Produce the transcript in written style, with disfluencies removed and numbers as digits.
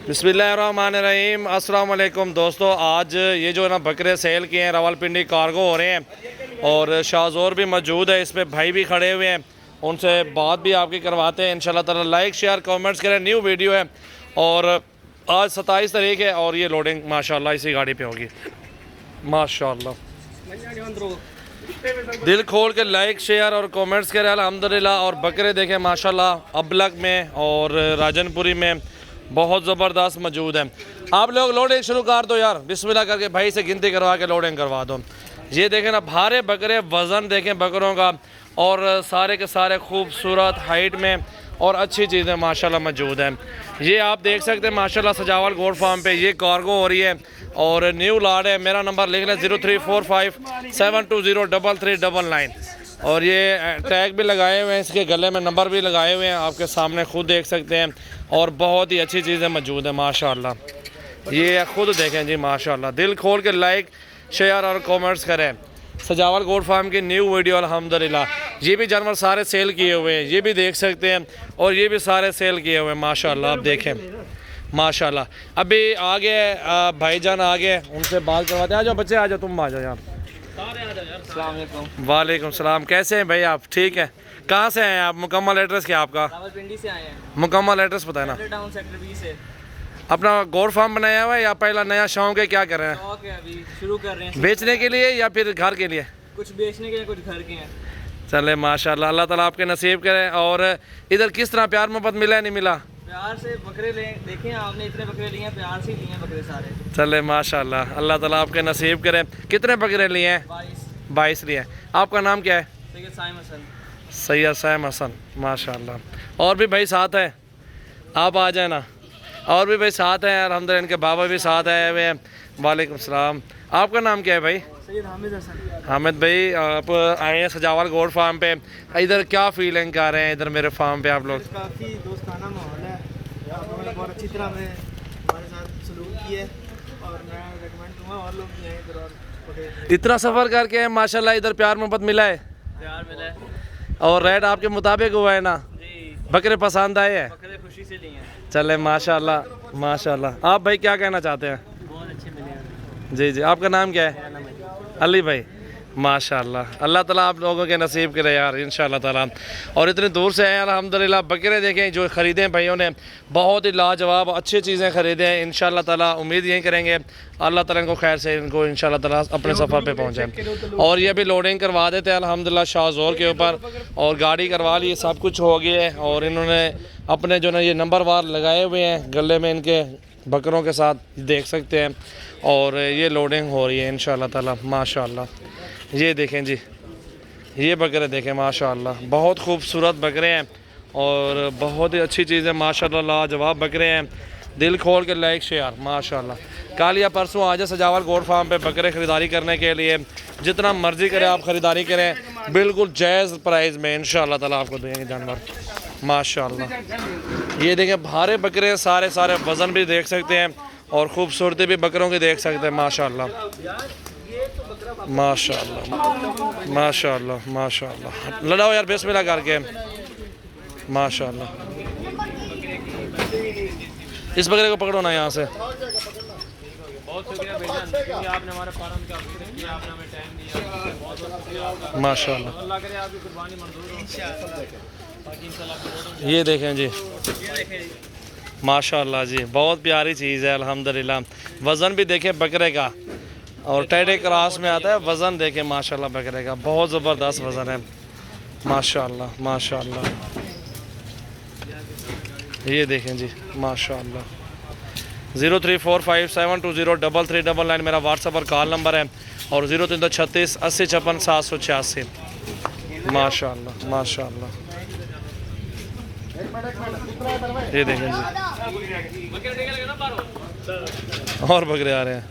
बिस्मिल्लाहिर्रहमानिर्रहीम। अस्सलाम वालेकुम दोस्तों, आज ये जो है ना बकरे सेल किए हैं, रावलपिंडी कार्गो हो रहे हैं और शाहजोर भी मौजूद है, इस पे भाई भी खड़े हुए हैं, उनसे बात भी आपकी करवाते हैं इंशाल्लाह ताला। लाइक शेयर कमेंट्स करें। न्यू वीडियो है और आज 27 तारीख है और ये लोडिंग माशाल्लाह इसी गाड़ी पे होगी माशाल्लाह। दिल खोल के लाइक शेयर और कमेंट्स करें अल्हम्दुलिल्लाह। और बकरे देखें माशाल्लाह अबलग में और राजनपुरी में बहुत ज़बरदस्त मौजूद है। आप लोग लोडिंग शुरू कर दो यार, बिस्मिल्लाह करके भाई से गिनती करवा के लोडिंग करवा दो। ये देखें ना भारे बकरे, वज़न देखें बकरों का और सारे के सारे खूबसूरत हाइट में और अच्छी चीज़ें माशाल्लाह मौजूद हैं। ये आप देख सकते हैं माशाल्लाह सजावल गोट फार्म पे ये कार्गो हो रही है और न्यू लाड है। मेरा नंबर लिख लें 0345720339 और ये टैग भी लगाए हुए हैं, इसके गले में नंबर भी लगाए हुए हैं, आपके सामने खुद देख सकते हैं और बहुत ही अच्छी चीज़ें मौजूद हैं माशाल्लाह। ये खुद देखें जी माशाल्लाह। दिल खोल के लाइक शेयर और कमेंट्स करें। सजावल गोट फार्म की न्यू वीडियो अल्हम्दुलिल्लाह। ये भी जानवर सारे सेल किए हुए हैं, ये भी देख सकते हैं और ये भी सारे सेल किए हुए हैं माशाल्लाह। आप देखें माशाल्लाह। अभी आगे भाईजान आगे उनसे बात करवाते हैं। आ जाओ बच्चे, आ जाओ, तुम आ जाओ यार। वालेकुम सलाम। कैसे हैं भाई आप? ठीक है। कहाँ से हैं आप? मुकम्मल एड्रेस क्या आपका? रावलपिंडी से आए हैं। मुकम्मल एड्रेस बताए ना। टाउन सेक्टर 20 से। अपना गोट फार्म बनाया हुआ है या पहला नया शौक है, क्या कर रहे हैं? शौक है, अभी शुरू कर रहे हैं। बेचने के लिए या फिर घर के लिए? कुछ बेचने के लिए, कुछ घर के हैं। चले माशाल्लाह, अल्लाह ताला आपके नसीब करें। और इधर किस तरह प्यार मोहब्बत मिला है नहीं मिला? प्यार से बकरे ले देखें आपने, इतने बकरे लिए हैं, प्यार से लिए हैं बकरे सारे। चले माशाल्लाह, अल्लाह ताला आपके नसीब करें। कितने बकरे लिए हैं? 22 लिए हैं। आपका नाम क्या है? सैयद साइम हसन। सैयद साइम हसन माशाल्लाह। और भी भाई साथ हैं, आप आ जाए ना। और भी भाई साथ हैं अल्हम्दुलिल्लाह, इनके बाबा भी साथ आए हुए हैं। वालेकुम सलाम। आपका नाम क्या है भाई? सैयद हामिद हसन। हामिद भाई, आप आए हैं सजावल गोट फार्म पे, इधर क्या फीलिंग कर रहे हैं इधर मेरे फार्म पे आप लोग? काफ़ी दोस्ताना माहौल है, आप लोगों ने बहुत अच्छी तरह में हमारे साथ सलूक किया है और मैं रेकमेंड दूँगा और लोग भी आएँ इधर। और इतना सफ़र करके माशाल्लाह इधर प्यार मोहब्बत मिला है, प्यार मिला है और रेट आपके मुताबिक हुआ है ना? जी। बकरे पसंद आए हैं? बकरे खुशी से लिए हैं। चले माशाल्लाह माशाल्लाह। आप भाई क्या कहना चाहते हैं? बहुत अच्छे मिले हैं। जी जी, आपका नाम क्या है? अली भाई माशाल्लाह। अल्लाह ताला आप लोगों के नसीब करे यार इंशाल्लाह ताला। और इतनी दूर से आए अल्हम्दुलिल्लाह। बकरे देखें जो ख़रीदे हैं भाइयों ने, बहुत ही लाजवाब अच्छी चीज़ें ख़रीदे हैं। इंशाल्लाह ताला उम्मीद यही करेंगे अल्लाह ताला इनको खैर से इनको इंशाल्लाह ताला अपने सफ़र पे पहुँचाएँ। और ये भी लोडिंग करवा देते हैं अल्हम्दुलिल्लाह शाहजोर के ऊपर, और गाड़ी करवा ली, सब कुछ हो गया है। और इन्होंने अपने जो ना ये नंबर वार लगाए हुए हैं गले में इनके बकरों के साथ, देख सकते हैं। और ये लोडिंग हो रही है इंशाल्लाह ताला माशाल्लाह। ये देखें जी, ये बकरे देखें माशाल्लाह, बहुत खूबसूरत बकरे हैं और बहुत ही अच्छी चीज़ है माशाल्लाह, लाजवाब बकरे हैं। दिल खोल के लाइक शेयर माशाल्लाह। कल या परसों आ जाए सजावल गोट फार्म पे बकरे ख़रीदारी करने के लिए, जितना मर्ज़ी करें आप ख़रीदारी करें, बिल्कुल जायज़ प्राइस में इंशाल्लाह ताला आपको देंगे जानवर माशाल्लाह। ये देखें भारे बकरे हैं, सारे सारे वज़न भी देख सकते हैं और ख़ूबसूरती भी बकरों की देख सकते हैं माशाल्लाह माशाल्लाह माशाल्लाह माशाल्लाह। लड़ाओ यार बिस्मिल्लाह करके माशाल्लाह। इस बकरे को पकड़ो ना यहाँ से। बहुत शुक्रिया भाईजान, क्योंकि आपने हमारे फार्म का विजिट किया, आपने हमें टाइम दिया, बहुत बहुत शुक्रिया आपका। माशाल्लाह, अल्लाह करे आपकी कुर्बानी मंजूर हो इंशाअल्लाह। ये देखें जी माशाल्लाह जी, बहुत प्यारी चीज़ है अल्हम्दुलिल्लाह। वज़न भी देखें बकरे का, और टेढ़े क्रॉस में आता है, वज़न देखें माशाल्लाह बकरे का, बहुत ज़बरदस्त वज़न है माशाल्लाह माशाल्लाह। ये देखें जी माशाल्लाह। 0345720339 मेरा व्हाट्सएप और कॉल नंबर है, और 0336 80 56 786 माशाल्लाह माशाल्लाह। ये देखें जी और बकरे आ रहे हैं।